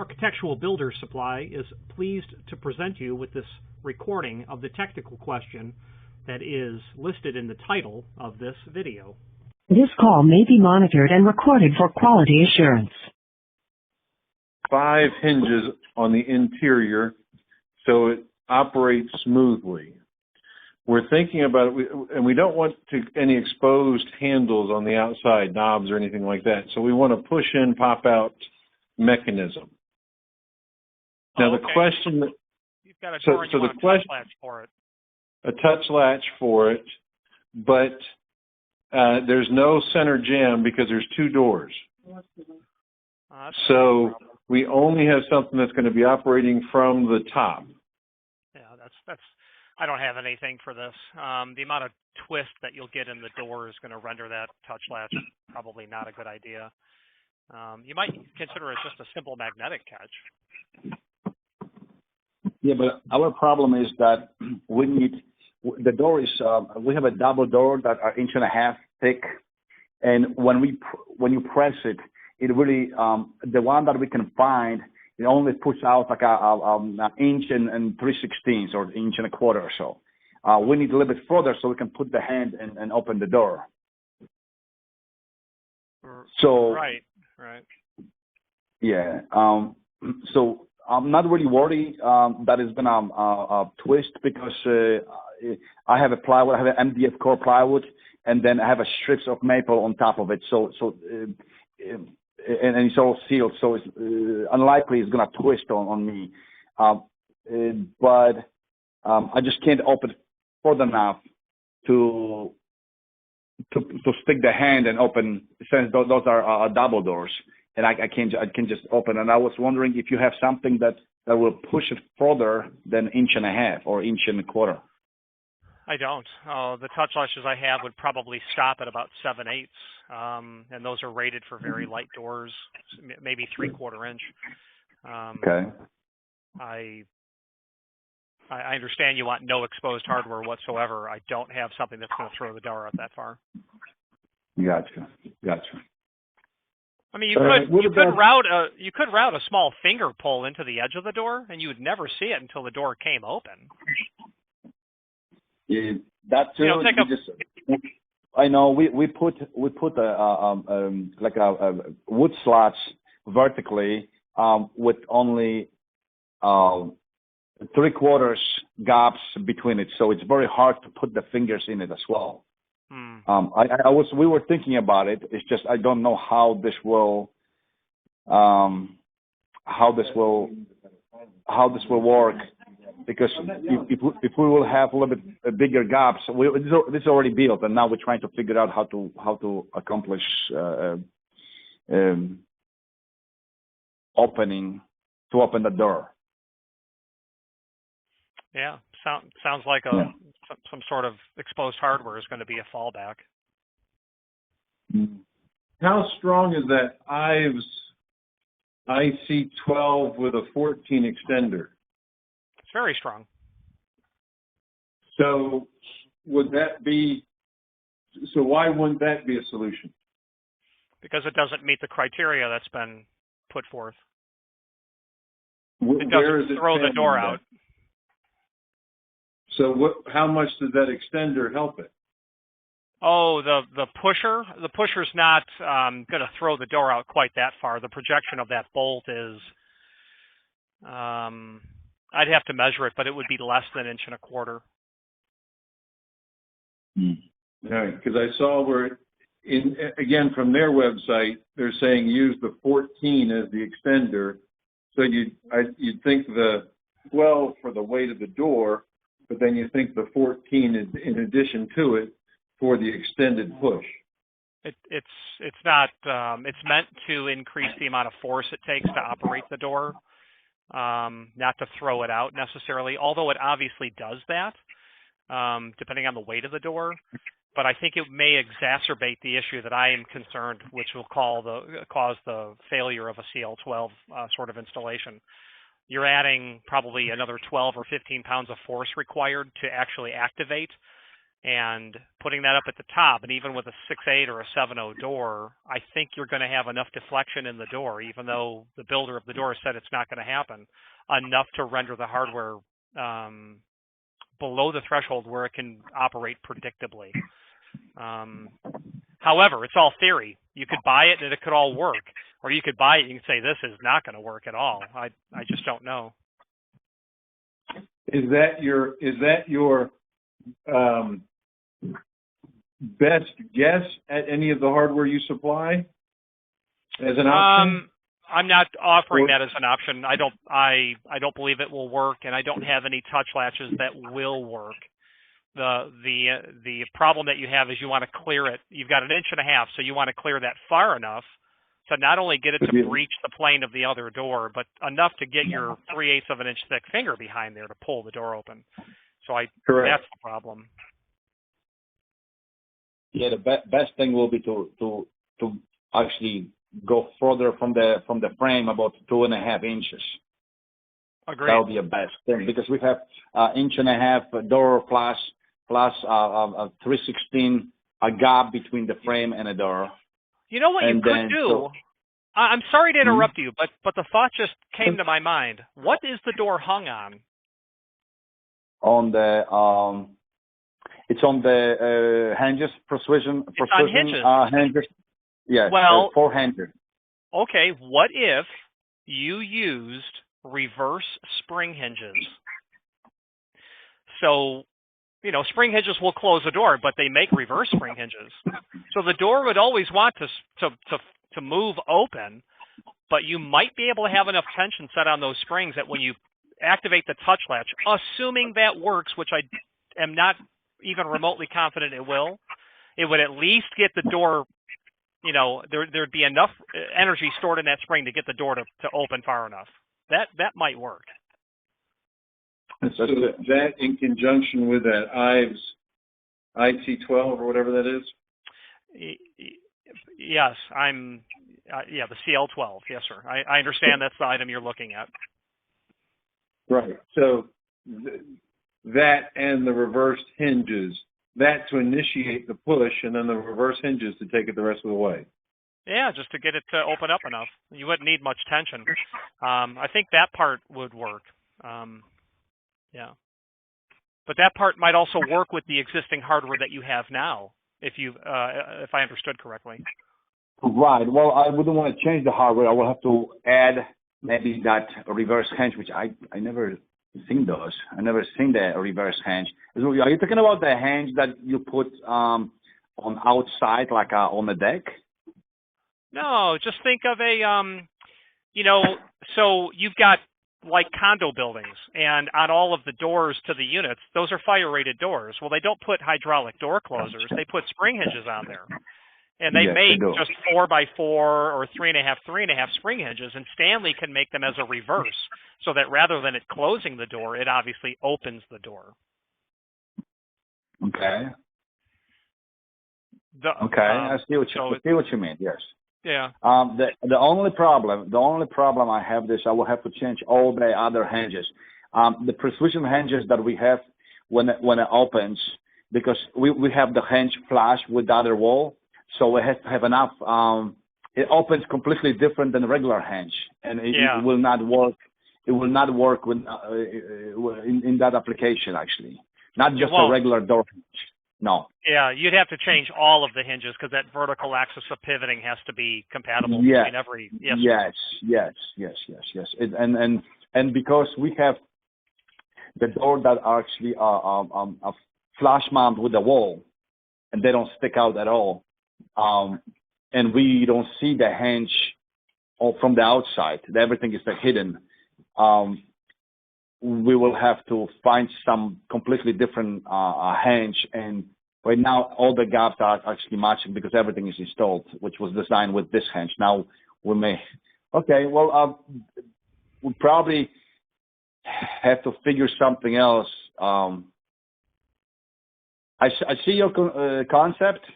Architectural Builder Supply is pleased to present you with this recording of the technical question that is listed in the title of this video. This call may be monitored and recorded for quality assurance. 5 hinges on the interior so it operates smoothly. We're thinking about it, and we don't want any exposed handles on the outside, knobs or anything like that. So we want a push-in, pop-out mechanism. Now the question that you've got a door and you want a touch latch for it. A touch latch for it, but there's no center jamb because there's 2 doors. So we only have something that's going to be operating from the top. Yeah, that's. I don't have anything for this. The amount of twist that you'll get in the door is going to render that touch latch probably not a good idea. You might consider it just a simple magnetic catch. Yeah, but our problem is that we need the door is we have a double door that are 1.5 inches thick, and when you press it, it really the one that we can find, it only puts out like an inch and 3/16 or 1.25 inches or so. We need a little bit further so we can put the hand and open the door. So right. Yeah. So I'm not really worried that it's gonna twist because I have a plywood, I have an MDF core plywood, and then I have a strips of maple on top of it. And it's all sealed, so it's unlikely it's gonna twist on me. But I just can't open it further enough to stick the hand and open, since those are double doors, and I can't just open. And I was wondering if you have something that will push it further than 1.5 inches or 1.25 inches. I don't. The touch latches I have would probably stop at about 7/8, and those are rated for very light doors, maybe 3/4 inch. Okay. I understand you want no exposed hardware whatsoever. I don't have something that's going to throw the door out that far. Gotcha. I mean, you could route a small finger pull into the edge of the door, and you would never see it until the door came open. Yeah, that too. I know we put like a wood slots vertically with only 3/4 gaps between it, so it's very hard to put the fingers in it as well. We were thinking about it. It's just I don't know how this will work, because if we will have a little bit bigger gaps, this is already built, and now we're trying to figure out how to accomplish open the door. Yeah, sounds like some sort of exposed hardware is going to be a fallback. How strong is that Ives IC12 with a 14 extender? It's very strong. So why wouldn't that be a solution? Because it doesn't meet the criteria that's been put forth. It doesn't throw the door out. So how much does that extender help it? Oh, the pusher? The pusher's not going to throw the door out quite that far. The projection of that bolt is, I'd have to measure it, but it would be less than 1.25 inches. All right, because I saw where, again, from their website, they're saying use the 14 as the extender. So you'd think the 12 for the weight of the door, but then you think the 14 is in addition to it for the extended push. It's not. It's meant to increase the amount of force it takes to operate the door, not to throw it out necessarily. Although it obviously does that, depending on the weight of the door. But I think it may exacerbate the issue that I am concerned, which will cause the failure of a CL12 sort of installation. You're adding probably another 12 or 15 pounds of force required to actually activate and putting that up at the top. And even with a 6.8 or a 7.0 door, I think you're going to have enough deflection in the door, even though the builder of the door said it's not going to happen, enough to render the hardware below the threshold where it can operate predictably. However, it's all theory. You could buy it and it could all work, or you could buy it and you can say this is not going to work at all. I just don't know. Is that your best guess at any of the hardware you supply as an option? I'm not offering that as an option. I don't believe it will work, and I don't have any touch latches that will work. The problem that you have is you want to clear it. You've got 1.5 inches, so you want to clear that far enough to not only get it to breach the plane of the other door, but enough to get your 3/8 of an inch thick finger behind there to pull the door open. So that's the problem. Yeah, the best thing will be to actually go further from the frame, about 2.5 inches. Agreed. That would be a best thing, because we have 1.5 inch door plus 3/16 a gap between the frame and the door. You know what you could do? I'm sorry to interrupt you, but the thought just came to my mind. What is the door hung on? On the it's on the hinges, precision hinges. Yes. Well, 4 hinges. Okay. What if you used reverse spring hinges? So, spring hinges will close the door, but they make reverse spring hinges. So the door would always want to move open, but you might be able to have enough tension set on those springs that when you activate the touch latch, assuming that works, which I am not even remotely confident it will, it would at least get the door, there'd be enough energy stored in that spring to get the door to open far enough. That might work. So that in conjunction with that Ives IT12 or whatever that is? Yes, the CL12. Yes, sir. I understand that's the item you're looking at. Right. So that and the reversed hinges, that to initiate the push, and then the reverse hinges to take it the rest of the way. Yeah, just to get it to open up enough. You wouldn't need much tension. I think that part would work. Yeah. But that part might also work with the existing hardware that you have now, if I understood correctly. Right. Well, I wouldn't want to change the hardware. I will have to add maybe that reverse hinge, which I never seen those. I never seen the reverse hinge. Are you talking about the hinge that you put on outside, like on the deck? No, just think of so you've got like condo buildings, and on all of the doors to the units, those are fire-rated doors. Well, they don't put hydraulic door closers. They put spring hinges on there. And they make just 4x4 or 3.5 spring hinges, and Stanley can make them as a reverse, so that rather than it closing the door, it obviously opens the door. Okay. I see what you mean. Yes. Yeah. The only problem I have is I will have to change all the other hinges. The precision hinges that we have when it opens, because we have the hinge flush with the other wall, so it has to have enough. It opens completely different than a regular hinge, and it will not work. It will not work in that application, actually. Not just a regular door hinge. No. Yeah, you'd have to change all of the hinges because that vertical axis of pivoting has to be compatible between every. Yes. And because we have the door that are actually a flush mount with the wall, and they don't stick out at all, and we don't see the hinge from the outside. Everything is hidden. We will have to find some completely different hinge, and right now all the gaps are actually matching because everything is installed, which was designed with this hinge. Now we may, we probably have to figure something else. I see your concept.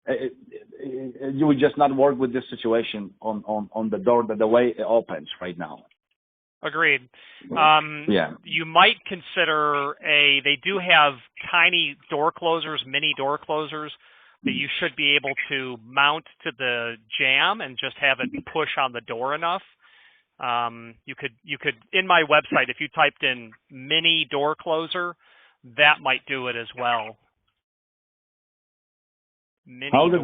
You would just not work with this situation on the door, the way it opens right now. Agreed. Yeah. You might consider they do have tiny door closers, mini door closers, that you should be able to mount to the jamb and just have it push on the door enough. You could, in my website, if you typed in mini door closer, that might do it as well. How the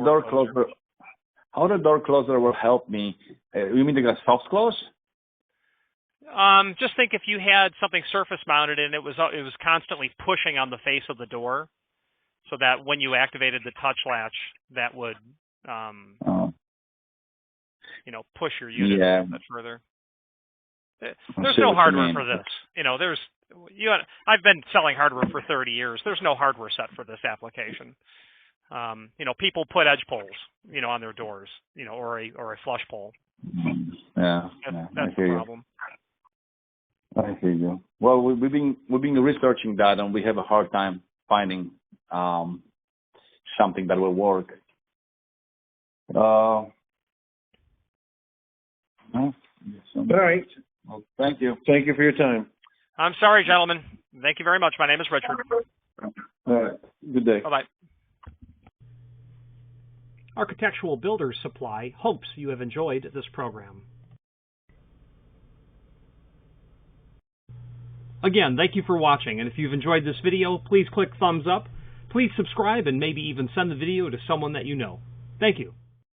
door closer will help me? You mean the soft close? Just think if you had something surface mounted and it was constantly pushing on the face of the door, so that when you activated the touch latch, that would push your unit a little bit further. There's no hardware for this. I've been selling hardware for 30 years. There's no hardware set for this application. People put edge poles, on their doors, or a flush pole. Yeah, that's the problem. I hear you. Well, we've been researching that, and we have a hard time finding something that will work. All right. Well, thank you. Thank you for your time. I'm sorry, gentlemen. Thank you very much. My name is Richard. All right. Good day. Bye-bye. Architectural Builders Supply hopes you have enjoyed this program. Again, thank you for watching, and if you've enjoyed this video, please click thumbs up. Please subscribe and maybe even send the video to someone that you know. Thank you.